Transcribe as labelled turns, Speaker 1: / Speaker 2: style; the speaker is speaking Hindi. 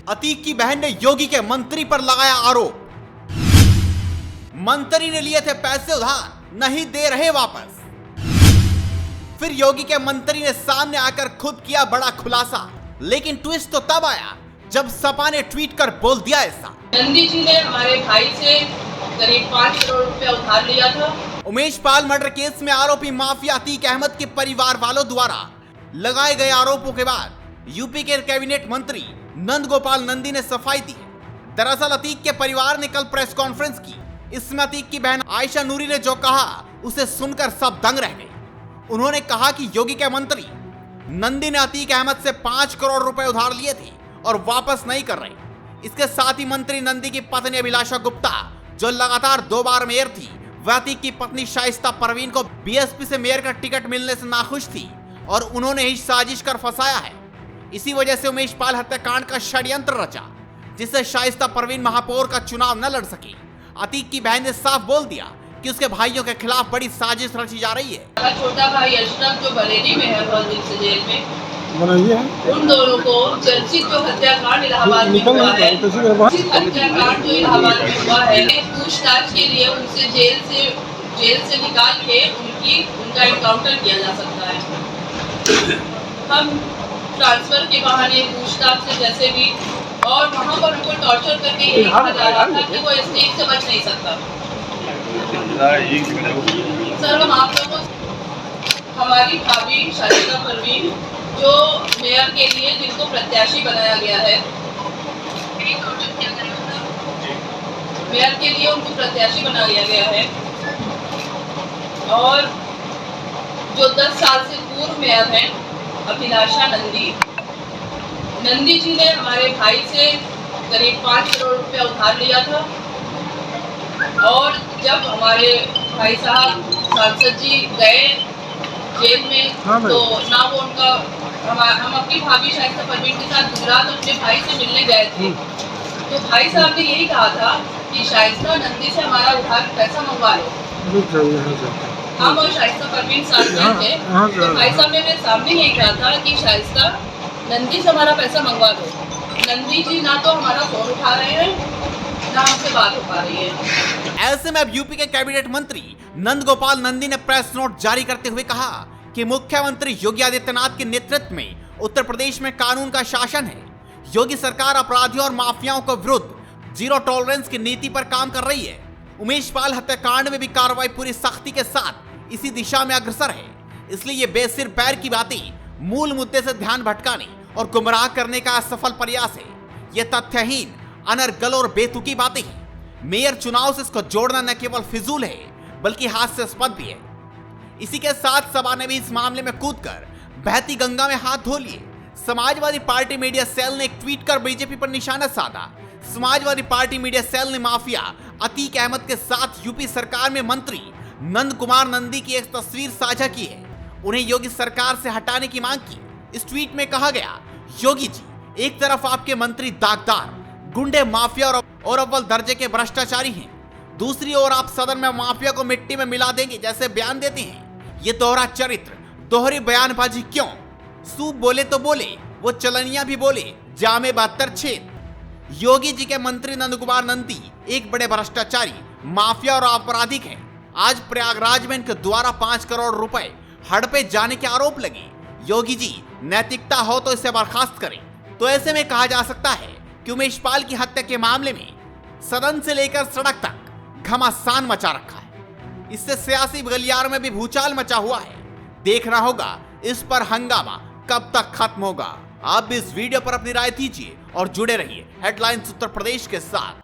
Speaker 1: अतीक की बहन ने योगी के मंत्री पर लगाया आरोप। मंत्री ने लिए थे पैसे उधार, नहीं दे रहे वापस। फिर योगी के मंत्री ने सामने आकर खुद किया बड़ा खुलासा, लेकिन ट्विस्ट तो तब आया जब सपा ने ट्वीट कर बोल दिया ऐसा।
Speaker 2: नंदी जी ने हमारे भाई से करीब 5 करोड़ रुपया उधार लिया था।
Speaker 1: उमेश पाल मर्डर केस में आरोपी माफिया अतीक अहमद के परिवार वालों द्वारा लगाए गए आरोपों के बाद यूपी के कैबिनेट मंत्री नंद गोपाल नंदी ने सफाई दी। दरअसल अतीक के परिवार ने कल प्रेस कॉन्फ्रेंस की। इसमें अतीक की बहन आयशा नूरी ने जो कहा उसे सुनकर सब दंग रह गए। उन्होंने कहा कि योगी के मंत्री नंदी ने अतीक अहमद से 5 करोड़ रुपए उधार लिए थे और वापस नहीं कर रहे। इसके साथ ही मंत्री नंदी की पत्नी अभिलाषा गुप्ता, जो लगातार 2 बार मेयर थी, वह अतीक की पत्नी शाइस्ता परवीन को बीएसपी से मेयर का टिकट मिलने से नाखुश थी और उन्होंने ही साजिश कर फंसाया है। इसी वजह से उमेश पाल हत्याकांड का षड्यंत्र रचा, जिससे शाइस्ता परवीन महापौर का चुनाव न लड़ सके। अतीक की बहन ने साफ बोल दिया कि उसके भाइयों के खिलाफ बड़ी साजिश रची जा रही है।
Speaker 2: छोटा भाई अशरफ जो बरेली में है, बहुत दिन से जेल में, उन दोनों को चर्चित जो हत्याकांड इलाहाबाद में हुआ है, हत्याकांड जो इलाहाबाद में हुआ है, पूछताछ के लिए उनसे जेल से निकाल के उनका एनकाउंटर किया जा सकता है। हम ट्रांसफर के बहाने पूछताछ से जैसे भी, और वहाँ पर उनको टॉर्चर करके ये कहा जा रहा था कि वो स्टेज से बच नहीं सकता। सर, हम आप लोगों हमारी भाभी शाइस्ता परवीन जो मेयर के लिए जिनको प्रत्याशी बनाया गया है, मेयर के लिए उनको प्रत्याशी बनाया गया है, और जो 10 साल से पूर्व मेयर हैं अभिलाषा नंदी जी ने हमारे भाई से करीब 5 करोड़ रुपया उधार लिया था। और जब हमारे भाई साहब सांसद जी गए जेल में, तो ना वो उनका हम अपनी भाभी शाइस्ता परवीन के साथ गुजरात अपने भाई से मिलने गए थे, तो भाई साहब ने यही कहा था कि शाइस्ता नंदी से हमारा उधार पैसा मंगवा लो। हम और शाइस्ता परवीन साथ में थे, तो भाई साहब ने मेरे सामने यही कहा था कि शाइस्ता नंदी से हमारा पैसा मंगवा दो। नंदी जी ना तो हमारा फोन उठा रहे हैं, ना हमसे बात हो पा रही है।
Speaker 1: ऐसे में अब यूपी के कैबिनेट मंत्री नंद गोपाल नंदी ने प्रेस नोट जारी करते हुए कहा कि मुख्यमंत्री योगी आदित्यनाथ के नेतृत्व में उत्तर प्रदेश में कानून का शासन है। योगी सरकार अपराधियों और माफियाओं के विरुद्ध जीरो टॉलरेंस की नीति पर काम कर रही है। उमेश पाल हत्याकांड में भी कार्रवाई पूरी सख्ती के साथ इसी दिशा में अग्रसर है। इसलिए ये बेसिर पैर की बातें मूल मुद्दे से ध्यान भटकाने और गुमराह करने का असफल प्रयास है। ये तथ्यहीन, अनर्गल और बेतुकी बातें हैं। मेयर चुनाव से इसको जोड़ना न केवल फिजूल है बल्कि हास्यास्पद भी है। इसी के साथ सपा ने भी इस मामले में कूदकर बहती गंगा में हाथ धो लिए। समाजवादी पार्टी मीडिया सेल ने एक ट्वीट कर बीजेपी पर निशाना साधा। समाजवादी पार्टी मीडिया सेल ने माफिया अतीक अहमद के साथ यूपी सरकार में मंत्री नंद कुमार नंदी की एक तस्वीर साझा की है। उन्हें योगी सरकार से हटाने की मांग की। इस ट्वीट में कहा गया, योगी जी, एक तरफ आपके मंत्री दागदार, गुंडे, माफिया और अव्वल दर्जे के भ्रष्टाचारी हैं, दूसरी ओर आप सदन में माफिया को मिट्टी में मिला देंगे जैसे बयान देते हैं। ये दोहरा चरित्र, दोहरी बयानबाजी क्यों? सूप बोले तो बोले, वो चलनिया भी बोले, जामे 72 छेद। योगी जी के मंत्री नंद कुमार नंदी एक बड़े भ्रष्टाचारी, माफिया और आपराधिक हैं। आज प्रयागराज में इनके द्वारा 5 करोड़ रुपए हड़पे जाने के आरोप लगे। योगी जी, नैतिकता हो तो इसे बर्खास्त करें। तो ऐसे में कहा जा सकता है कि उमेश पाल की हत्या के मामले में सदन से लेकर सड़क तक घमासान मचा रखा है। इससे सियासी गलियार में भी भूचाल मचा हुआ है। देखना होगा इस पर हंगामा कब तक खत्म होगा। आप भी इस वीडियो पर अपनी राय दीजिए और जुड़े रहिए हेडलाइंस उत्तर प्रदेश के साथ।